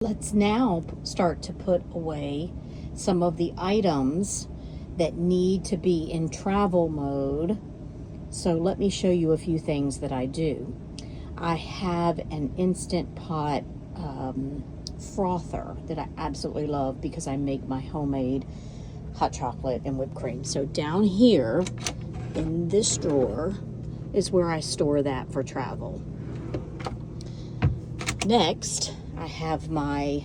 Let's now start to put away some of the items that need to be in travel mode. So let me show you a few things that I do. I have an Instant Pot frother that I absolutely love because I make my homemade hot chocolate and whipped cream. So down here in this drawer is where I store that for travel. Next, I have my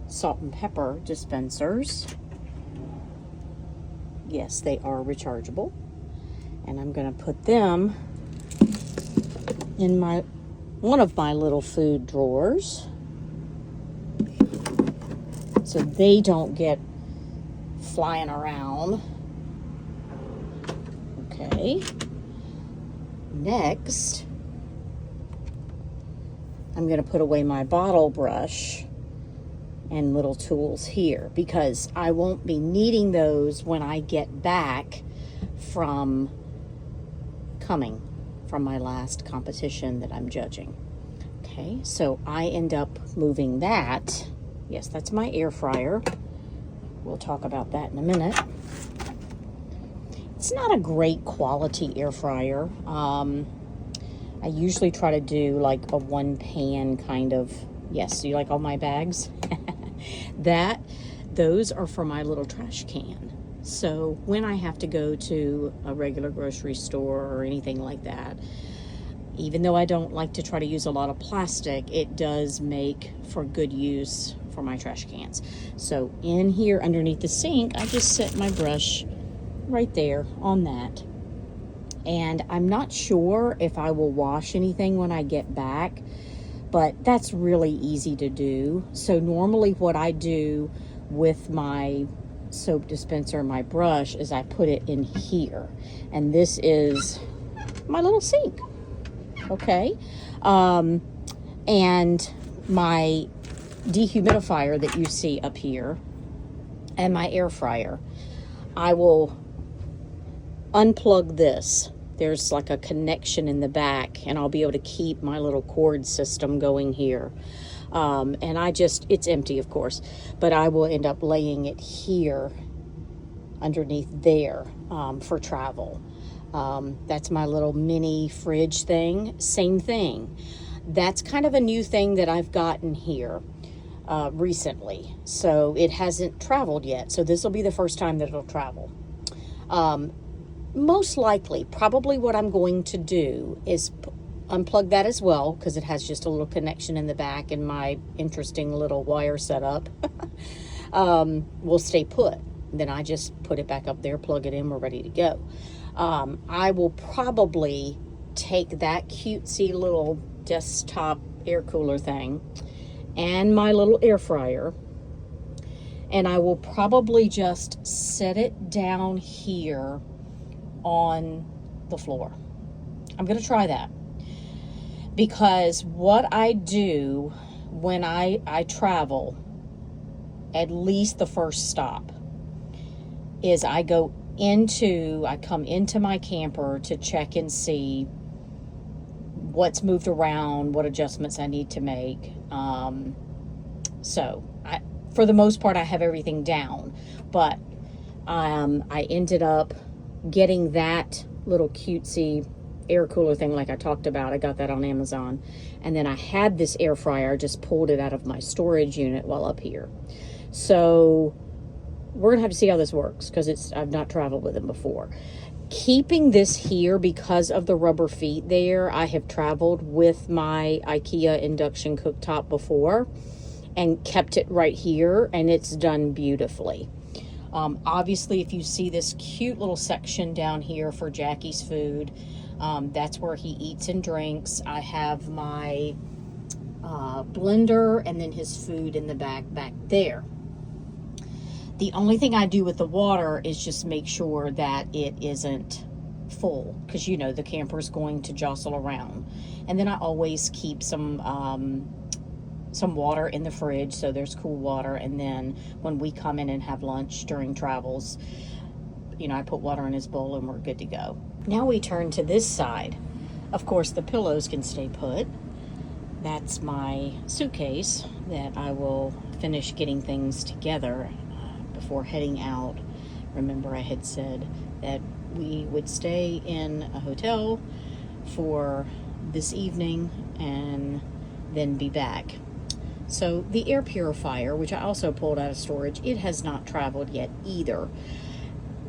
salt and pepper dispensers. Yes, they are rechargeable. And I'm going to put them in one of my little food drawers so they don't get flying around. Okay. Next, I'm going to put away my bottle brush and little tools here because I won't be needing those when I get back from coming from my last competition that I'm judging. Okay, so I end up moving that. Yes, that's my air fryer. We'll talk about that in a minute. It's not a great quality air fryer. I usually try to do like a one pan kind of, yes, you like all my bags? Those are for my little trash can. So when I have to go to a regular grocery store or anything like that, even though I don't like to try to use a lot of plastic, it does make for good use for my trash cans. So in here underneath the sink, I just set my brush right there on that. And I'm not sure if I will wash anything when I get back, but that's really easy to do. So normally what I do with my soap dispenser, my brush, is I put it in here. And this is my little sink, okay? And my dehumidifier that you see up here and my air fryer. I will unplug this. There's like a connection in the back and I'll be able to keep my little cord system going here. And it's empty of course, but I will end up laying it here underneath there for travel. That's my little mini fridge thing. Same thing. That's kind of a new thing that I've gotten here recently. So it hasn't traveled yet. So this will be the first time that it'll travel. Most likely, probably what I'm going to do is unplug that as well because it has just a little connection in the back and my interesting little wire setup will stay put. Then I just put it back up there, plug it in, we're ready to go. I will probably take that cutesy little desktop air cooler thing and my little air fryer, and I will probably just set it down here on the floor. I'm going to try that because what I do when I travel, at least the first stop, is I come into my camper to check and see what's moved around, what adjustments I need to make. For the most part, I have everything down, but I ended up getting that little cutesy air cooler thing like I talked about. I got that on Amazon. And then I had this air fryer, just pulled it out of my storage unit while up here. So we're gonna have to see how this works because I've not traveled with them before. Keeping this here because of the rubber feet there, I have traveled with my IKEA induction cooktop before and kept it right here, and it's done beautifully. Obviously, if you see this cute little section down here for Jacky's food, that's where he eats and drinks. I have my blender and then his food in the back there. The only thing I do with the water is just make sure that it isn't full because you know the camper's going to jostle around. And then I always keep some water in the fridge so there's cool water, and then when we come in and have lunch during travels, I put water in his bowl and we're good to go. Now we turn to this side. Of course the pillows can stay put. that's my suitcase that I will finish getting things together before heading out. Remember, I had said that we would stay in a hotel for this evening and then be back. So the air purifier, which I also pulled out of storage, it has not traveled yet either.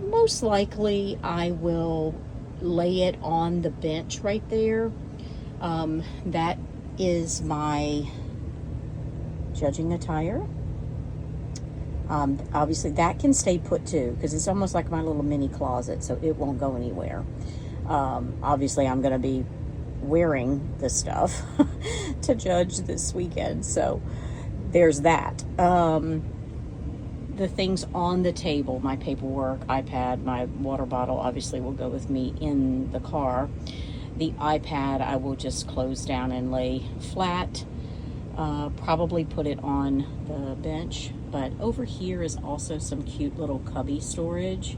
Most likely I will lay it on the bench right there. That is my judging attire. Obviously that can stay put too, because it's almost like my little mini closet, so it won't go anywhere. Obviously I'm going to be wearing this stuff to judge this weekend, so there's that. The things on the table, my paperwork, iPad, my water bottle obviously will go with me in the car. The iPad I will just close down and lay flat, probably put it on the bench. But over here is also some cute little cubby storage,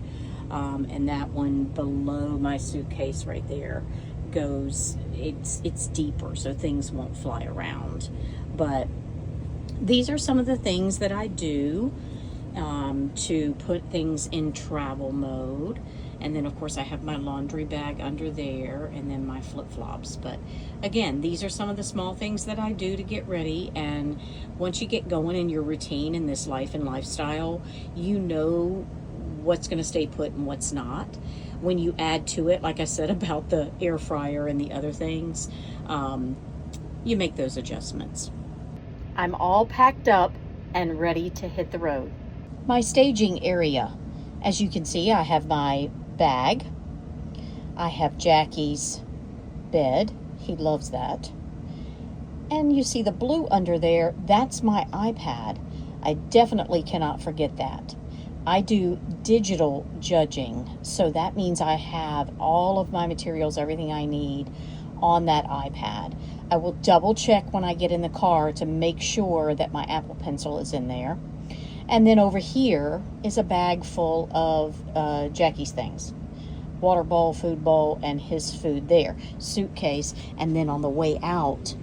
and that one below my suitcase right there goes, it's deeper, so things won't fly around. But these are some of the things that I do to put things in travel mode. And then of course I have my laundry bag under there, and then my flip-flops. But again, these are some of the small things that I do to get ready. And once you get going in your routine in this life and lifestyle, you know what's going to stay put and what's not. When you add to it, like I said about the air fryer and the other things, you make those adjustments. I'm all packed up and ready to hit the road. My staging area, as you can see, I have my bag. I have Jacky's bed. He loves that. And you see the blue under there, that's my iPad. I definitely cannot forget that. I do digital judging, so that means I have all of my materials, everything I need on that iPad. I will double check when I get in the car to make sure that my Apple Pencil is in there. And then over here is a bag full of Jacky's things. Water bowl, food bowl, and his food there. Suitcase, and then on the way out,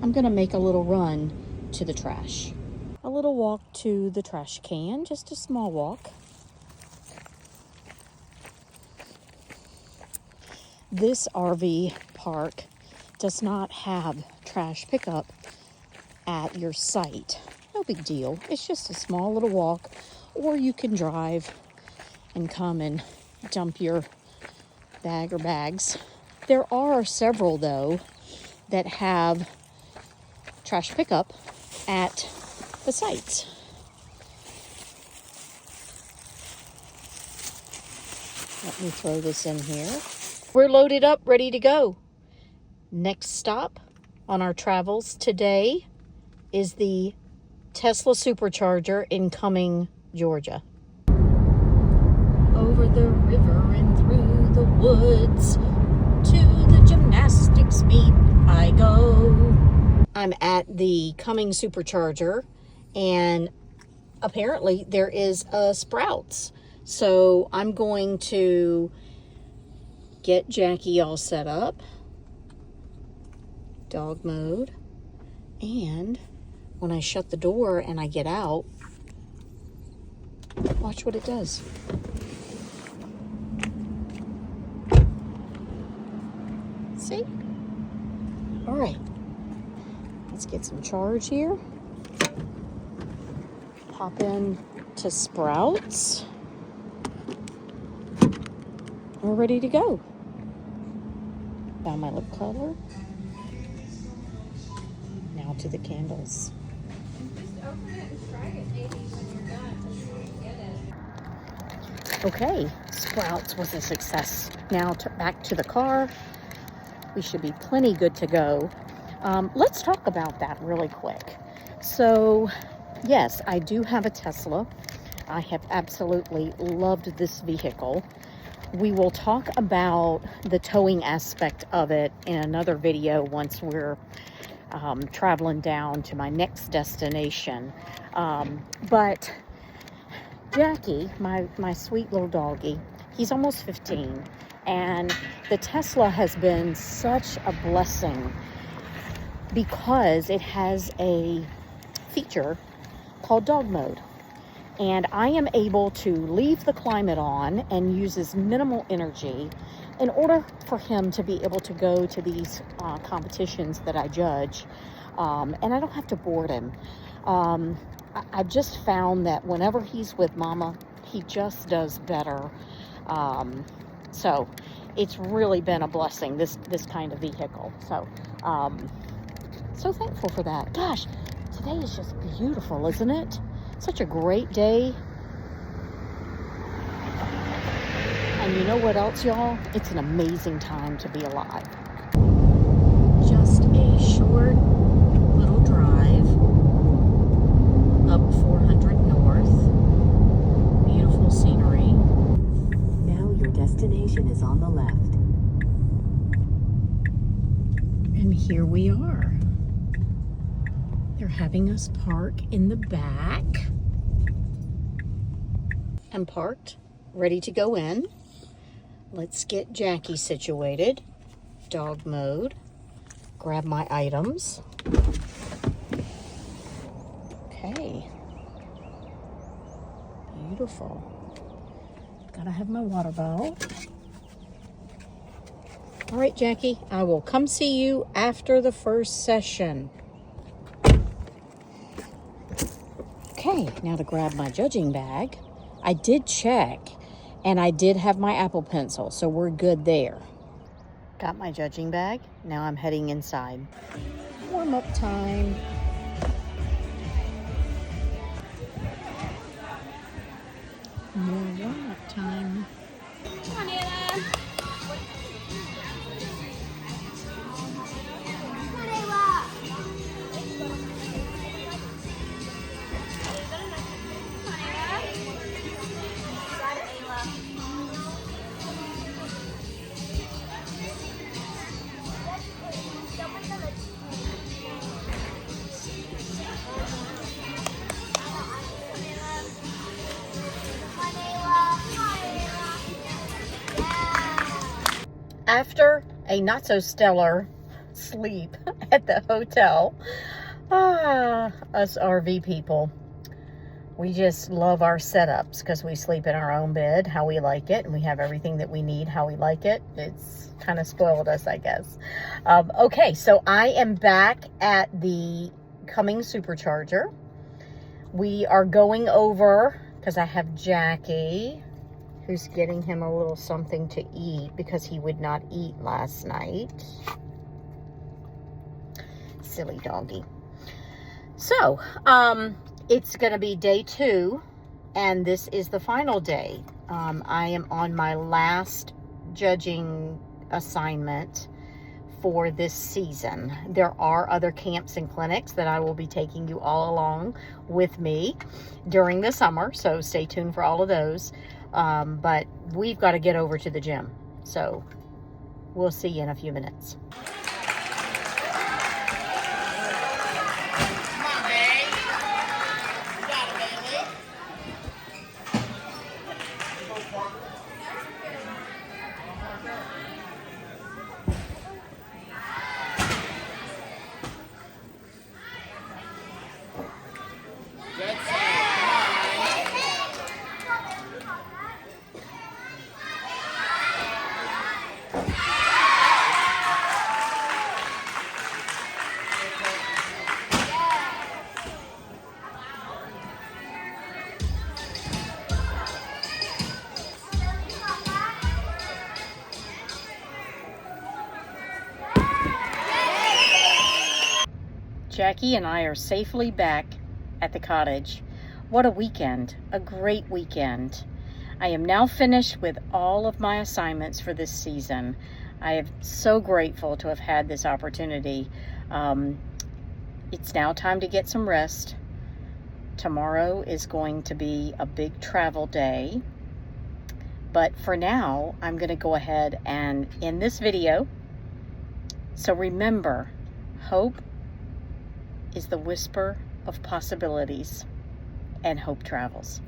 I'm gonna make a little run to the trash. A little walk to the trash can, just a small walk. This RV park does not have trash pickup at your site. No big deal. It's just a small little walk, or you can drive and come and dump your bag or bags. There are several, though, that have trash pickup at the sites. Let me throw this in here. We're loaded up, ready to go. Next stop on our travels today is the Tesla Supercharger in Cumming, Georgia. Over the river and through the woods, to the gymnastics meet I go. I'm at the Cumming Supercharger, and apparently there is a Sprouts. So I'm going to get Jacky all set up, dog mode, and when I shut the door and I get out, watch what it does. See? All right, let's get some charge here. Pop in to Sprouts. We're ready to go. Found my lip color. Now to the candles. Just open it and try it maybe when you're done, so you get it. Okay, Sprouts was a success. Now back to the car. We should be plenty good to go. Let's talk about that really quick. So, yes, I do have a Tesla. I have absolutely loved this vehicle. We will talk about the towing aspect of it in another video once we're traveling down to my next destination. But Jacky, my sweet little doggy, he's almost 15, and the Tesla has been such a blessing because it has a feature called dog mode. And I am able to leave the climate on and uses minimal energy in order for him to be able to go to these competitions that I judge. And I don't have to board him. I've just found that whenever he's with Mama, he just does better. So it's really been a blessing, this kind of vehicle. So, so thankful for that. Gosh, today is just beautiful, isn't it? Such a great day. And you know what else, y'all? It's an amazing time to be alive. Just a short little drive up 400 North. Beautiful scenery. Now your destination is on the left. And here we are. They're having us park in the back. I'm parked, ready to go in. Let's get Jacky situated. Dog mode. Grab my items. Okay. Beautiful. Gotta have my water bottle. All right, Jacky, I will come see you after the first session. Okay, now to grab my judging bag. I did check, and I did have my Apple Pencil, so we're good there. Got my judging bag. Now I'm heading inside. Warm-up time. More warm-up time. Come on, Ayla. After a not so stellar sleep at the hotel, us RV people, we just love our setups because we sleep in our own bed how we like it, and we have everything that we need how we like it. It's kind of spoiled us, I guess. Okay, so I am back at the Cummings Supercharger. We are going over, because I have Jacky, who's getting him a little something to eat because he would not eat last night. Silly doggy. So, it's going to be day 2, and this is the final day. I am on my last judging assignment for this season. There are other camps and clinics that I will be taking you all along with me during the summer, so stay tuned for all of those. But we've got to get over to the gym, so we'll see you in a few minutes. Jacky and I are safely back at the cottage. What a weekend, a great weekend. I am now finished with all of my assignments for this season. I am so grateful to have had this opportunity. It's now time to get some rest. Tomorrow is going to be a big travel day. But for now, I'm going to go ahead and end this video. So remember, hope is the whisper of possibilities, and hope travels.